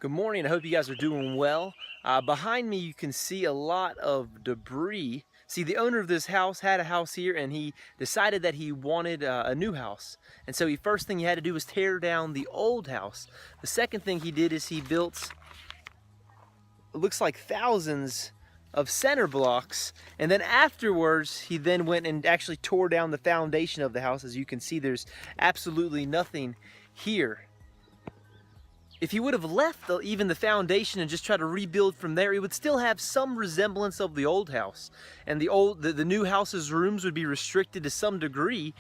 Good morning. I hope you guys are doing well. Behind me, you can see a lot of debris. See, the owner of this house had a house here, and he decided that he wanted a new house. And so, first thing he had to do was tear down the old house. The second thing he did is he built, it looks like thousands of center blocks, and then afterwards he then went and actually tore down the foundation of the house. As you can see, there's absolutely nothing here. If he would have left even the foundation and just tried to rebuild from there, it would still have some resemblance of the old house. And the new house's rooms would be restricted to some degree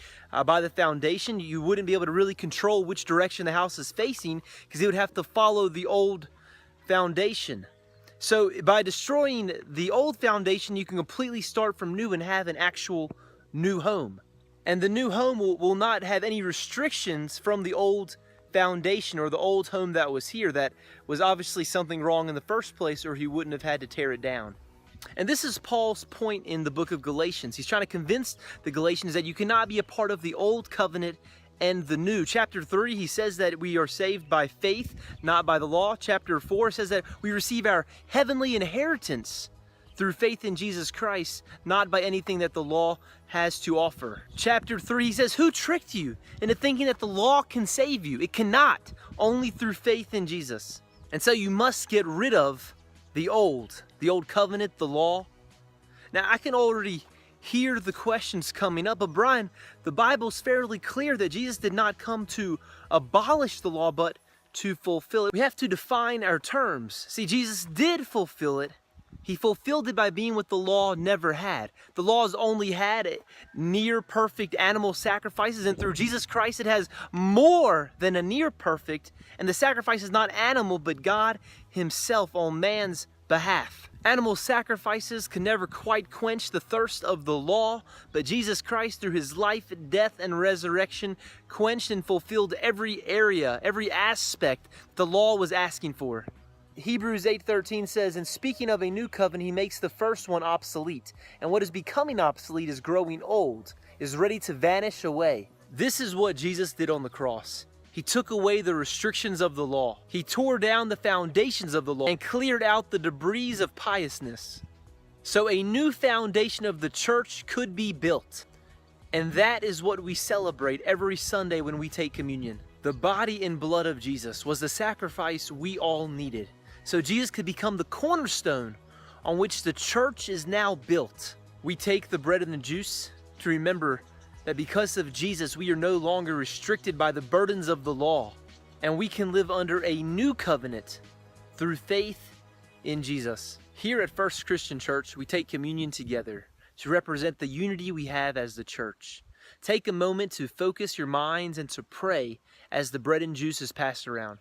by the foundation. You wouldn't be able to really control which direction the house is facing because it would have to follow the old foundation. So by destroying the old foundation, you can completely start from new and have an actual new home. And the new home will not have any restrictions from the old foundation or the old home that was here. That was obviously something wrong in the first place, or he wouldn't have had to tear it down. And this is Paul's point in the book of Galatians. He's trying to convince the Galatians that you cannot be a part of the old covenant and the new. Chapter 3, he says that we are saved by faith, not by the law. Chapter 4 says that we receive our heavenly inheritance through faith in Jesus Christ, not by anything that the law has to offer. Chapter 3, he says, who tricked you into thinking that the law can save you? It cannot, only through faith in Jesus. And so you must get rid of the old covenant, the law. Now I can already hear the questions coming up, but Brian, the Bible's fairly clear that Jesus did not come to abolish the law, but to fulfill it. We have to define our terms. See, Jesus did fulfill it. He fulfilled it by being what the law never had. The law's only had near perfect animal sacrifices, and through Jesus Christ it has more than a near perfect, and the sacrifice is not animal but God himself on man's behalf. Animal sacrifices can never quite quench the thirst of the law, but Jesus Christ, through his life, death, and resurrection, quenched and fulfilled every area, every aspect the law was asking for. Hebrews 8:13 says, and speaking of a new covenant, he makes the first one obsolete. And what is becoming obsolete is growing old, is ready to vanish away. This is what Jesus did on the cross. He took away the restrictions of the law. He tore down the foundations of the law and cleared out the debris of piousness. So a new foundation of the church could be built. And that is what we celebrate every Sunday when we take communion. The body and blood of Jesus was the sacrifice we all needed, so Jesus could become the cornerstone on which the church is now built. We take the bread and the juice to remember that because of Jesus, we are no longer restricted by the burdens of the law, and we can live under a new covenant through faith in Jesus. Here at First Christian Church, we take communion together to represent the unity we have as the church. Take a moment to focus your minds and to pray as the bread and juice is passed around.